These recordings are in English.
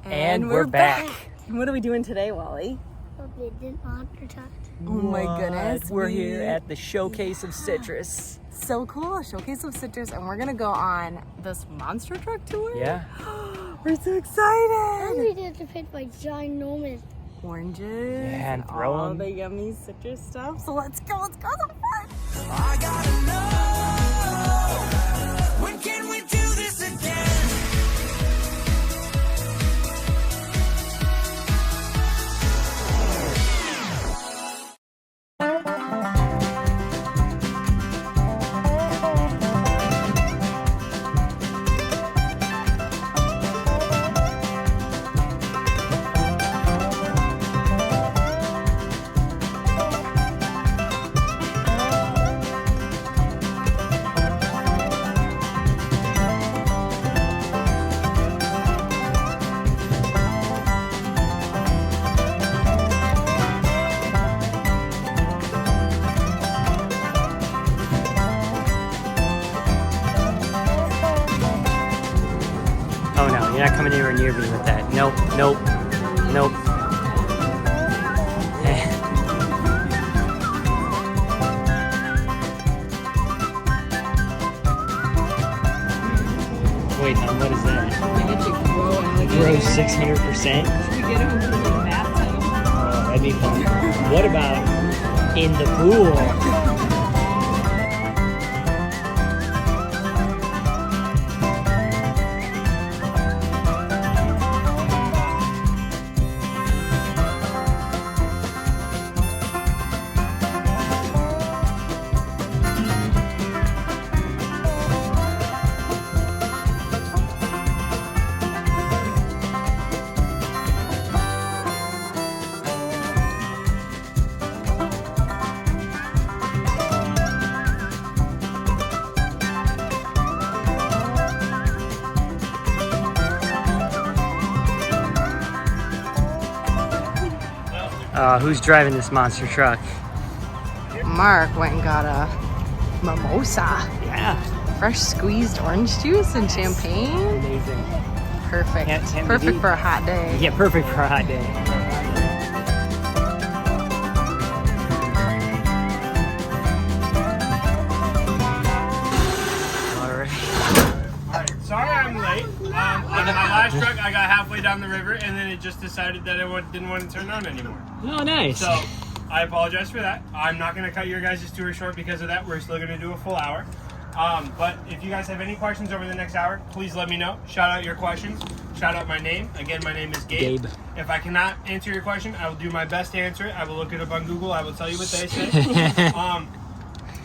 And we're back. And what are we doing today, Wally? Forbidden Ultracompact. Oh my goodness. We're here at the Showcase of Citrus. So cool, Showcase of Citrus, and we're gonna go on this monster truck tour. Yeah. We're so And excited. we get to pick by ginormous. Oranges. Yeah, and throw all 'em. the yummy citrus stuff. So let's go. Let's go. So fun. I gotta know, when can we do this again? Oh no, you're not coming anywhere near me with that. Nope, nope, nope. Wait, what is that? Grow 600%? We get him into the bathtub. Oh, that'd be fun. What about in the pool? Who's driving this monster truck? Mark went and got a mimosa. Yeah. Fresh squeezed orange juice and champagne. Amazing. Perfect. Can't Perfect beat. for a hot day. Yeah, perfect for a hot day. Alright, sorry I'm late. On my last truck, I got halfway down the river and then it just decided that it didn't want to turn on anymore. Oh, nice. So, I apologize for that. I'm not going to cut your guys' tour short because of that. We're still going to do a full hour. But if you guys have any questions over the next hour, please let me know. Shout out your questions. Shout out my name. Again, my name is Gabe. If I cannot answer your question, I will do my best to answer it. I will look it up on Google. I will tell you what they say.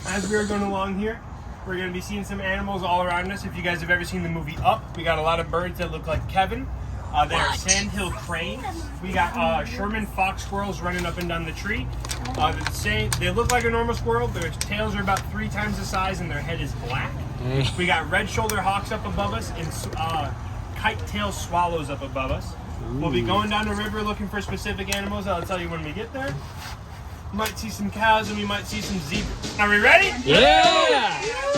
As we are going along here, we're going to be seeing some animals all around us. If you guys have ever seen the movie Up, we got a lot of birds that look like Kevin. They are sandhill cranes. We got Sherman fox squirrels running up and down the tree. They look like a normal squirrel. Their tails are about 3 times the size and their head is black. We got red shoulder hawks up above us and kite-tailed swallows up above us. We'll be going down the river looking for specific animals. I'll tell you when we get there. We might see some cows and we might see some zebras. Are we ready? Yeah!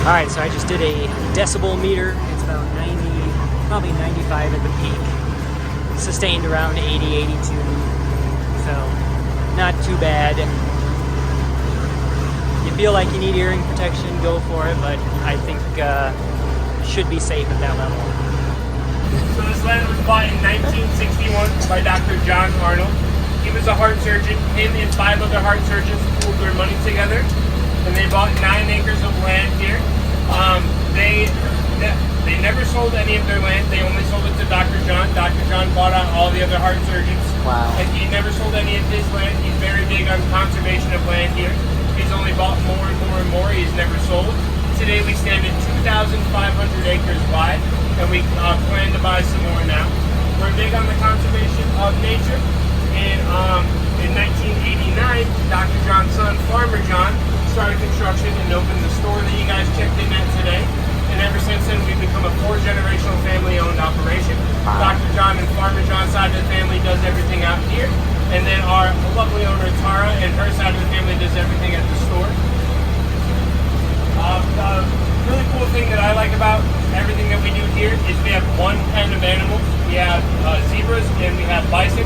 Alright, so I just did a decibel meter. It's about 90, probably 95 at the peak. Sustained around 80, 82. So, not too bad. You feel like you need hearing protection, go for it, but I think should be safe at that level. So this land was bought in 1961 by Dr. John Arnold. He was a heart surgeon. Him and 5 other heart surgeons pooled their money together, and they bought 9 acres of land here. They never sold any of their land. They only sold it to Dr. John. Dr. John bought out all the other heart surgeons. Wow. And he never sold any of his land. He's very big on conservation of land here. He's only bought more and more and more. He's never sold. Today we stand at 2,500 acres wide, and we plan to buy some more now. big on the conservation of nature. And in 1989, Dr. John's son, Farmer John, started construction and opened the store that you guys checked in at today. And ever since then, we've become a 4-generational family-owned operation. Dr. John and Farmer John's side of the family does everything out here. And then our lovely owner, Tara, and her side of the family does everything at the store. The really cool thing that I like about everything that we do here is we have one pen of animals. We have zebras and we have bison.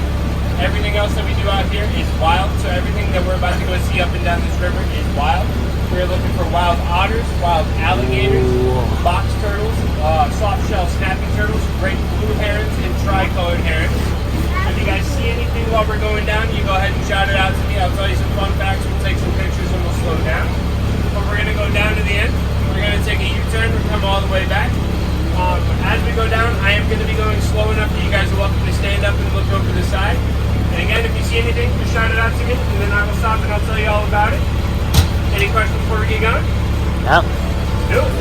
Everything else that we do out here is wild. So everything that we're about to go see up and down this river is wild. We're looking for wild otters, wild alligators, box turtles, soft-shell snapping turtles, great blue herons, and tri-colored herons. If you guys see anything while we're going down, you go ahead and shout it out to me. I'll tell you some fun facts, we'll take some pictures, and we'll slow down. But we're going to go down to the end. We're going to take a U-turn and come all the way back. As we go down, I am going to be going slow enough that you guys are welcome to stand up and look over the side. And again, if you see anything, just shout it out to me, and then I will stop and I'll tell you all about it. Any questions before we get going? No. Do it.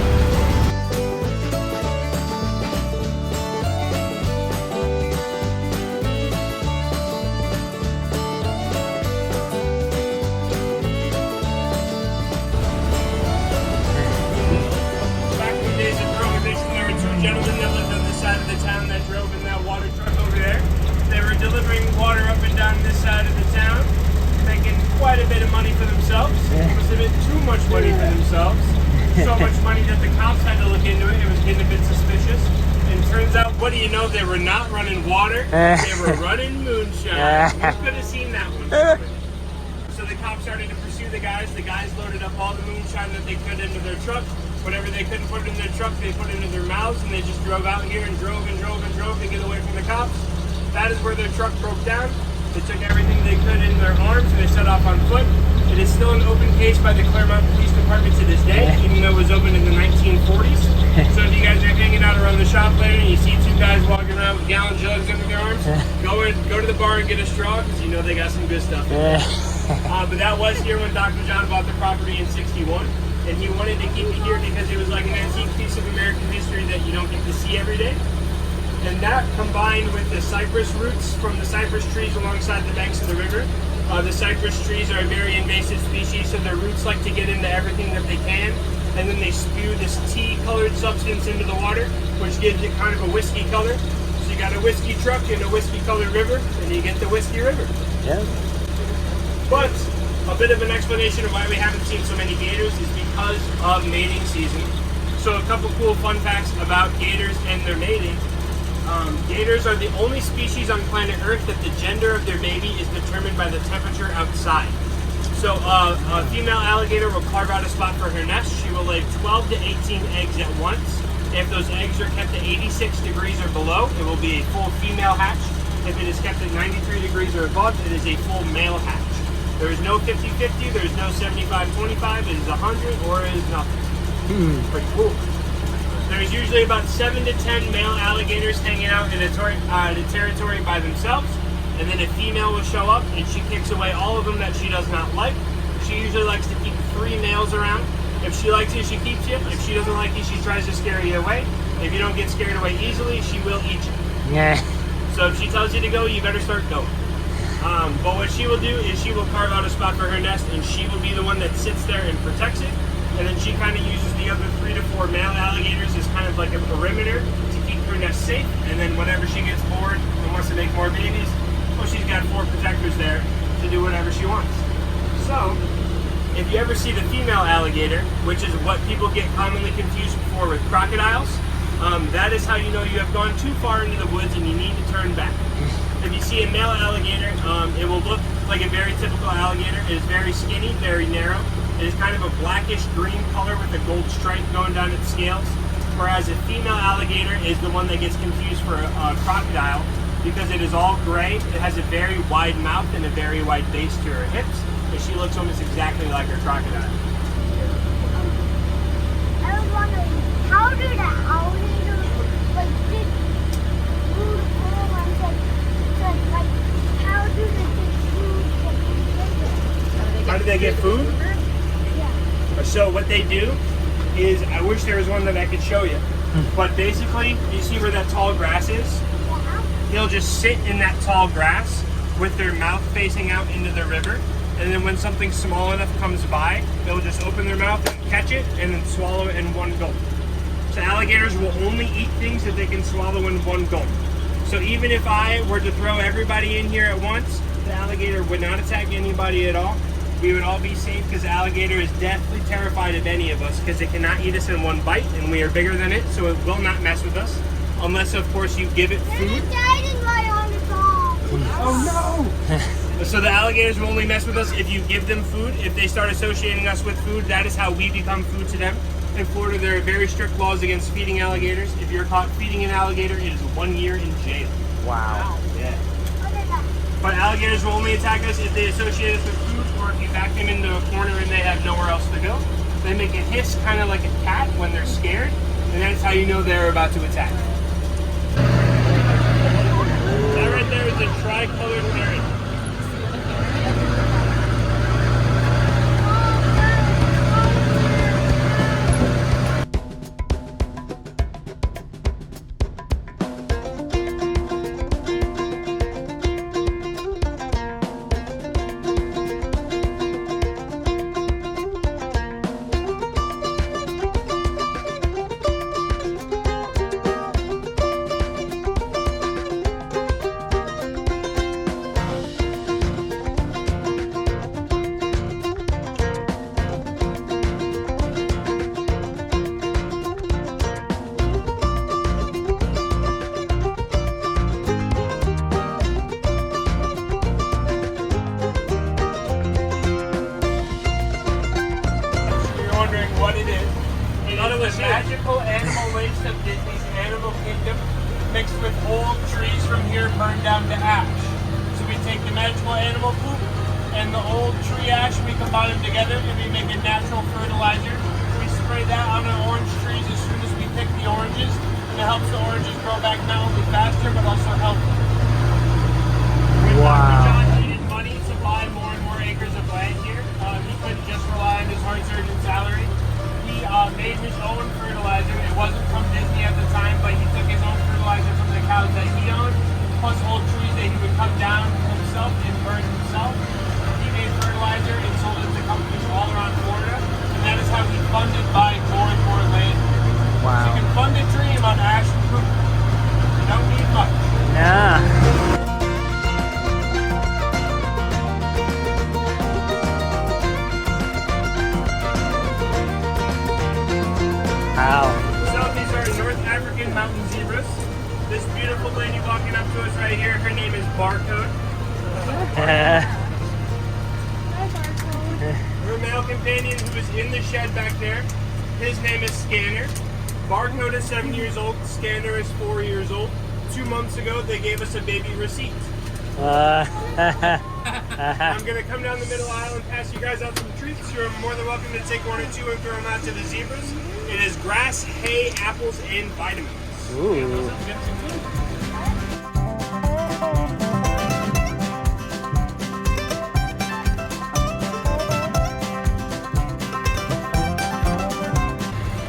Back in the days of Prohibition, there were 2 gentlemen that lived on this side of the town that drove in that water truck over there. They were delivering water up and down this side of the town, making quite a bit of money for themselves. Almost a bit too much money for themselves. So much money that the cops had to look into it. It was getting a bit suspicious. And turns out, what do you know? They were not running water. They were running moonshine. You could have seen that one. So the cops started to pursue the guys. The guys loaded up all the moonshine that they could into their truck. Whatever they couldn't put in their truck, they put into their mouths, and they just drove out here and drove and drove and drove to get away from the cops. That is where their truck broke down. They took everything they could in their arms and they set off on foot. It is still an open case by the Clermont Police Department to this day, even though it was opened in the 1940s. So if you guys are hanging out around the shop later and you see 2 guys walking around with gallon jugs under their arms, go to the bar and get a straw, because you know they got some good stuff in there. But that was here when Dr. John bought the property in '61. And he wanted to keep it here because it was like an antique piece of American history that you don't get to see every day. And that, combined with the cypress roots from the cypress trees alongside the banks of the river. The cypress trees are a very invasive species, so their roots like to get into everything that they can. And then they spew this tea-colored substance into the water, which gives it kind of a whiskey color. So you got a whiskey truck and a whiskey-colored river, and you get the whiskey river. Yeah. But a bit of an explanation of why we haven't seen so many gators is because of mating season. So a couple cool fun facts about gators and their mating. Gators are the only species on planet Earth that the gender of their baby is determined by the temperature outside. So a female alligator will carve out a spot for her nest. She will lay 12 to 18 eggs at once. If those eggs are kept at 86 degrees or below, it will be a full female hatch. If it is kept at 93 degrees or above, it is a full male hatch. There is no 50-50, there is no 75-25, it is 100 or it is nothing. Pretty cool. There's usually about 7 to 10 male alligators hanging out in a territory by themselves, and then a female will show up and she kicks away all of them that she does not like. She usually likes to keep 3 males around. If she likes you, she keeps you. If she doesn't like you, she tries to scare you away. If you don't get scared away easily, she will eat you. Yeah. So if she tells you to go, you better start going. But what she will do is she will carve out a spot for her nest, and she will be the one that sits there and protects it. And then she kind of uses the other 3 to 4 male alligators as kind of like a perimeter to keep her nest safe. And then whenever she gets bored and wants to make more babies, well, she's got 4 protectors there to do whatever she wants. So, if you ever see the female alligator, which is what people get commonly confused for with crocodiles, that is how you know you have gone too far into the woods and you need to turn back. If you see a male alligator, it will look like a very typical alligator. It is very skinny, very narrow. It is kind of a blackish green color with a gold stripe going down its scales. Whereas a female alligator is the one that gets confused for a crocodile because it is all gray. It has a very wide mouth and a very wide base to her hips. And she looks almost exactly like her crocodile. I was wondering, how do the alligators like dig food for like how do they get food from How do they get food? Yeah. So what they do is, I wish there was one that I could show you, but basically, you see where that tall grass is? Yeah. they'll just sit in that tall grass with their mouth facing out into the river. And then when something small enough comes by, they'll just open their mouth and catch it and then swallow it in one gulp. So alligators will only eat things that they can swallow in one gulp. So even if I were to throw everybody in here at once, the alligator would not attack anybody at all. We would all be safe because the alligator is deathly terrified of any of us because it cannot eat us in one bite and we are bigger than it, so it will not mess with us. Unless, of course, you give it food. It's diving right on its arm. Oh no! So the alligators will only mess with us if you give them food. If they start associating us with food, that is how we become food to them. In Florida, there are very strict laws against feeding alligators. If you're caught feeding an alligator, it is 1 year in jail. Wow. Yeah. What is that? But alligators will only attack us if they associate us with food or if you back them into a corner and they have nowhere else to go. They make a hiss kind of like a cat when they're scared, and that's how you know they're about to attack. That right there is a tricolored parrot. Magical animal waste of Disney's Animal Kingdom mixed with old trees from here burned down to ash. So we take the magical animal poop and the old tree ash, we combine them together and we make a natural fertilizer. We spray that on the orange trees as soon as we pick the oranges, and it helps the oranges grow back not only faster but also healthier. When Dr. John needed money to buy more and more acres of land here, he couldn't just rely on his heart surgeon salary. He made his own fertilizer. It wasn't from Disney at the time, but he took his own fertilizer from the cows that he owned, plus old trees that he would cut down himself and burn himself. He made fertilizer and sold it to companies all around Florida, and that is how he funded buying more and more land. Wow. So you can fund a dream on ash and poop. You don't need much. Nah. Wow. So these are North African mountain zebras. This beautiful lady walking up to us right here, her name is Barcode. Her male companion who is in the shed back there, his name is Scanner. Barcode is 7 years old, Scanner is 4 years old. 2 months ago, they gave us a baby receipt. I'm going to come down the middle aisle and pass you guys out some treats. You're more than welcome to take one or two and throw them out to the zebras. It is grass, hay, apples, and vitamins. Ooh.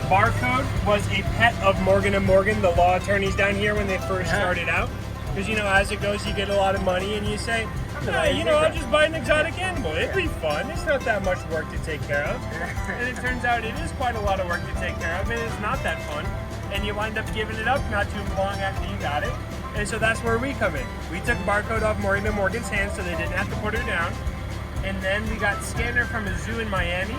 Barcode was a pet of Morgan & Morgan, the law attorneys down here when they first started out. Because, you know, as it goes, you get a lot of money and you say, I'll just buy an exotic animal. It'd be fun. It's not that much work to take care of. And it turns out it is quite a lot of work to take care of, and it's not that fun. And you wind up giving it up not too long after you got it. And so that's where we come in. We took Barcode off Morgan & Morgan's hands so they didn't have to put her down. And then we got Scanner from a zoo in Miami.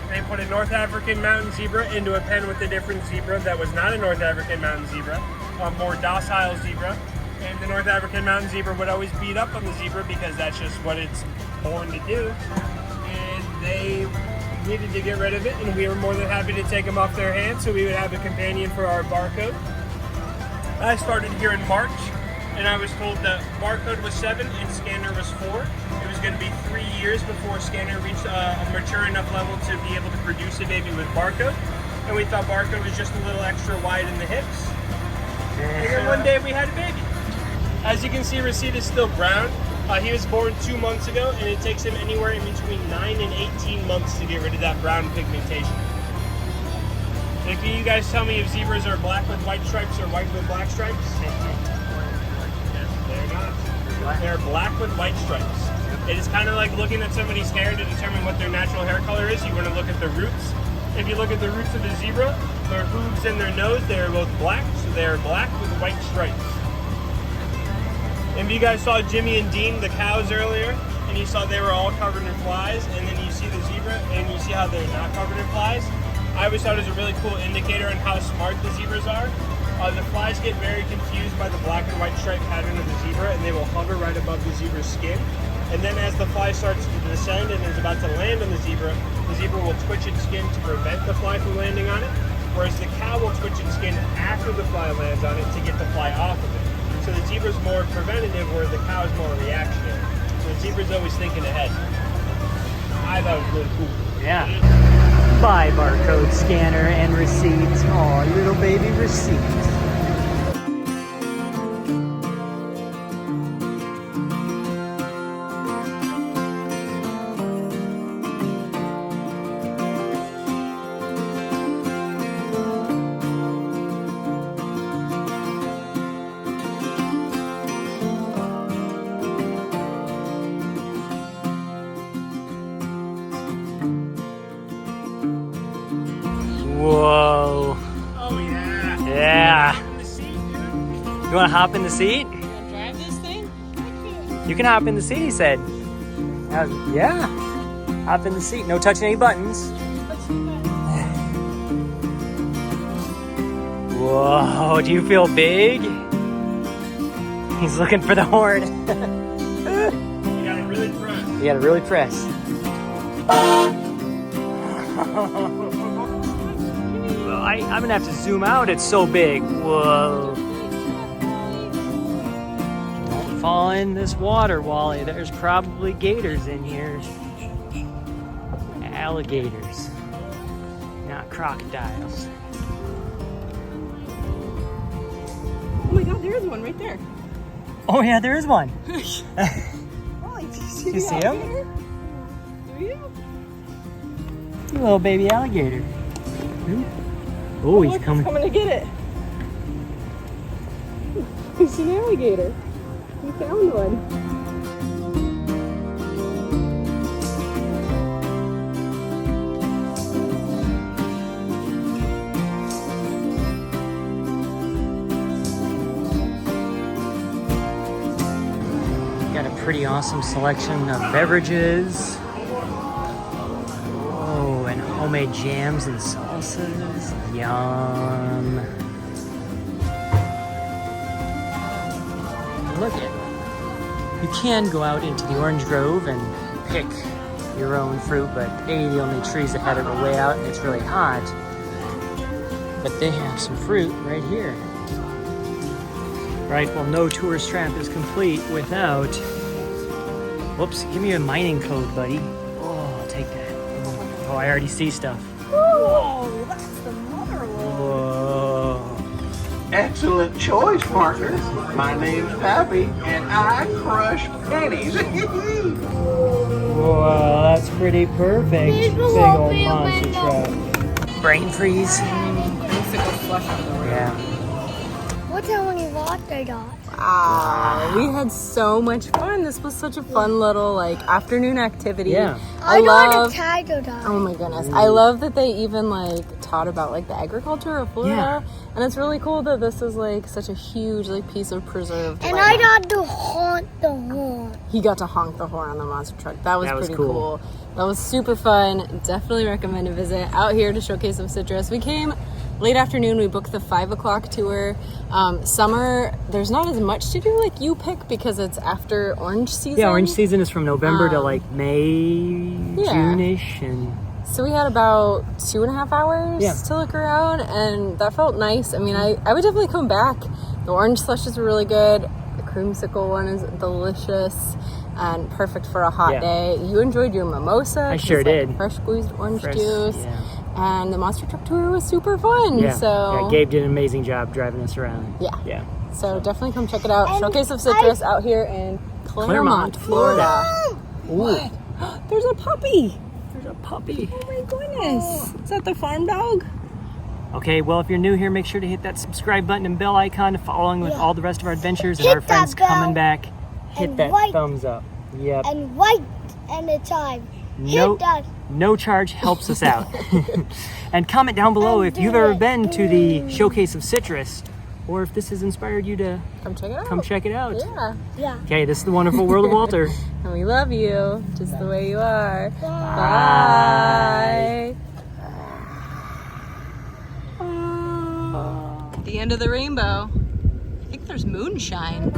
They put a North African mountain zebra into a pen with a different zebra that was not a North African mountain zebra, a more docile zebra. And the North African mountain zebra would always beat up on the zebra because that's just what it's born to do. And they needed to get rid of it, and we were more than happy to take them off their hands so we would have a companion for our Barcode. I started here in March, and I was told that Barcode was 7 and Scanner was 4. It was going to be 3 years before Scanner reached a mature enough level to be able to produce a baby with Barcode. And we thought Barcode was just a little extra wide in the hips. And then one day we had a baby. As you can see, Receipt is still brown. He was born 2 months ago, and it takes him anywhere in between 9 and 18 months to get rid of that brown pigmentation. And can you guys tell me if zebras are black with white stripes or white with black stripes? They're black with white stripes. It is kind of like looking at somebody's hair to determine what their natural hair color is. You want to look at the roots. If you look at the roots of the zebra, their hooves and their nose, they are both black, so they are black with white stripes. And if you guys saw Jimmy and Dean, the cows, earlier, and you saw they were all covered in flies, and then you see the zebra, and you see how they're not covered in flies, I always thought it was a really cool indicator on how smart the zebras are. The flies get very confused by the black and white stripe pattern of the zebra, and they will hover right above the zebra's skin. And then as the fly starts to descend and is about to land on the zebra will twitch its skin to prevent the fly from landing on it, whereas the cow will twitch its skin after the fly lands on it to get the fly off of it. So the zebra's more preventative, where the cow's more reactionary. So the zebra's always thinking ahead. I thought it was really cool. Yeah. Buy barcode scanner and receipts. Oh, little baby receipts. Whoa. Oh yeah. Yeah. In the seat, dude. You want to hop in the seat? Drive this thing? You can hop in the seat, he said. Yeah. Hop in the seat. No touching any buttons. Whoa. Do you feel big? He's looking for the horn. You gotta really press. You gotta really press. I'm gonna have to zoom out. It's so big. Whoa. Don't fall in this water, Wally. There's probably gators in here. Alligators, not crocodiles. Oh my god, there is one right there. Oh yeah, there is one. Wally, do You see him? Do you? Little baby alligator. Oh, he's Look, coming. coming to get it. It's an alligator. We found one. Got a pretty awesome selection of beverages. Oh, and homemade jams and salsas. Yum. Look it. You can go out into the orange grove and pick your own fruit, but the only trees that have it are way out and it's really hot. But they have some fruit right here. Right, well, no tourist trap is complete without... Whoops, give me a mining code, buddy. Oh, I'll take that. Oh, I already see stuff. Whoa, that's the motherlode. Whoa. Excellent choice, partner. My name's Pappy, and I crush pennies. Whoa, that's pretty perfect. Please Big go old open your monster window. truck. Brain freeze. Yeah. What's how many lots I got? Wow, we had so much fun. This was such a fun little afternoon activity. Yeah. I got love. a tiger dog. Oh my goodness, I love that they even taught about the agriculture of Florida, and it's really cool that this is such a huge piece of preserved And land. I got to haunt the horn. He got to honk the horn on the monster truck. That was pretty cool. cool. That was super fun. Definitely recommend a visit out here to Showcase of Citrus. We came late afternoon. We booked the 5 o'clock tour. Summer, there's not as much to do you pick because it's after orange season. Yeah, orange season is from November to May, yeah. June-ish, and So we had about 2.5 hours to look around, and that felt nice. I mean, I would definitely come back. The orange slushes were really good. The creamsicle one is delicious and perfect for a hot day. You enjoyed your mimosa. I sure did. Fresh squeezed orange Fresh, juice. yeah. And the monster truck tour was super fun. Yeah. So Gabe did an amazing job driving us around. Yeah. So definitely come check it out. Showcase of Citrus out here in Clermont, Clermont, Florida. Ooh. There's a puppy. There's a puppy. Oh my goodness. Is that the farm dog? Okay, well, if you're new here, make sure to hit that subscribe button and bell icon to follow along with all the rest of our adventures and Hit our friends that bell. coming back hit And that right. thumbs up. Yep. And right anytime. No, Hit that. no charge helps us out. And comment down below if you've ever been to the Showcase of Citrus, or if this has inspired you to Come check it out. come check it out. Yeah. Yeah. Okay, this is the wonderful world of Walter. And we love you just the way you are. Bye. Bye. The end of the rainbow. I think there's moonshine.